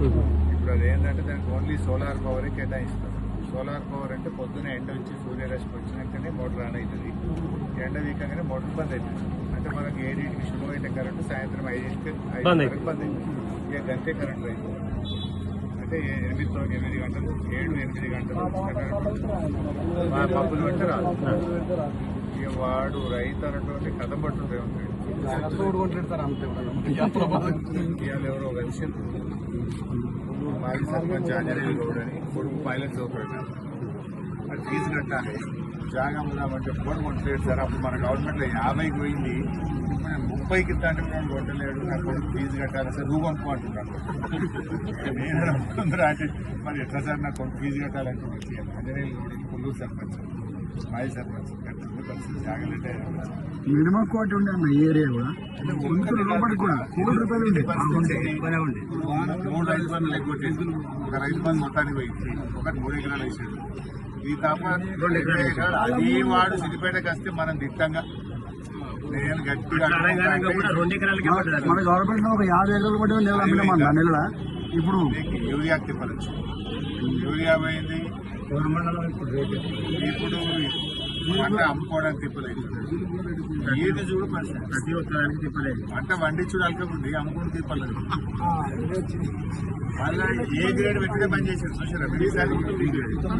ఇప్పుడు అది ఏంటంటే దానికి ఓన్లీ సోలార్ పవరే కేటాయిస్తారు. సోలార్ పవర్ అంటే పొద్దున ఎండ వచ్చి సూర్యరశ్మి వచ్చినాకనే మోటార్ ఆన్ అవుతుంది. ఎండ వీకంగానే మోటార్ బంద్ అవుతుంది. అంటే మనకి 7కి శుభమైన కరెంటు సాయంత్రం 5 బంద్ అవుతుంది. ఇక గంటే కరెంట్ రైతు అంటే 8 గంటలు 7-8 గంటలు మా పప్పులు పెట్టి రాదు. ఇక వాడు రైతు అన్నటువంటి కథ పట్టుంటే ఉంటాడు. ఇవాళ ఎవరో కలిసింది మాజీ సర్పంచ్ ఆంజనేయులు గౌడ్ అని కొడుకు పైలట్ చదువుతాడు. అది ఫీజు కట్టాలి జాగా ఉందామంటే కూడా కొట్టలేడు సార్. అప్పుడు మన గవర్నమెంట్లో 50కి పోయింది, 30కి ఇస్తాంటే కూడా కొట్టలేడు. నా కొడుకు ఫీజు కట్టాలి సార్, నువ్వు కొనుక్కో అంటున్నాను. నేను అనుకుంటున్నా అంటే మరి ఎట్లా సార్ నా కొడుకు ఫీజు కట్టాలంటే ఆంజనేయులు గౌడ్ కొల్లూరు సర్పంచ్ మాజీ సర్పంచ్ పరిస్థితి జాగలేటే మినిమం కోటి ఉండే అన్న ఏరియా కూడా లోపలికి కూడా మూడు రైతు బంధులు ఎగ్గొట్టేది. ఒక రైతు బంధు మొత్తానికి పోయింది, ఒకటి 3 ఎకరాలు వేసాడు. ఇది తప్ప 2 ఎకరాలు అది వాడు సిద్దిపేటకి వస్తే మనం దిట్టంగా నేను గట్టిగా మన గవర్నమెంట్ ఒక 50 ఎకరాలు కూడా నెల ఇప్పుడు యూరియాకి తిప్పవచ్చు. యూరియా పోయింది. ఇప్పుడు పంట అమ్ముకోవడానికి తిప్పలేదు. ఏది చూడు ప్రతి ఒక్కదానికి తిప్పలేదు. పంట వండించుడు అలకముంది, అమ్ముకుని తిప్పలేదు. మళ్ళీ ఏ గ్రేడ్ పెట్టితే బంద్ చేశారు చూసారా.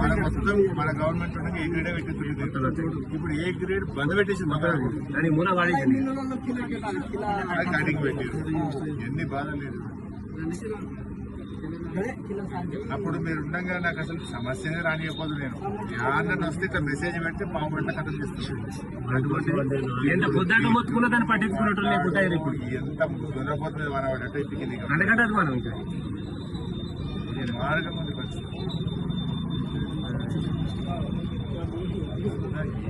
మన మొత్తం మన గవర్నమెంట్ ఉండగా ఏ గ్రేడే పెట్టింది. ఇప్పుడు ఏ గ్రేడ్ బంద్ పెట్టేసి కటింగ్ పెట్టారు. ఎన్ని బాధ లేదు. అప్పుడు మీరు ఉండగా నాకు అసలు సమస్యనే రానియకపోదు. నేను యాదన్న వస్తే ఇక్కడ మెసేజ్ పెడితే పావు గంట కథం చేస్తున్నాను. ఎంత దొరకపోతుంది మనవాడంటే మార్గం ఉంది పరిస్థితి.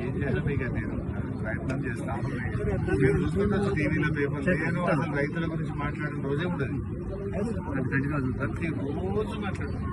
ఏం చేయాలి మీకు నేను ప్రయత్నం చేస్తాను. మీరు చూసుకుంటే టీవీలో పేపర్ నేను అసలు రైతుల గురించి మాట్లాడిన రోజే ఉండదు. ప్రతి రోజు మాట్లాడుతున్నాను.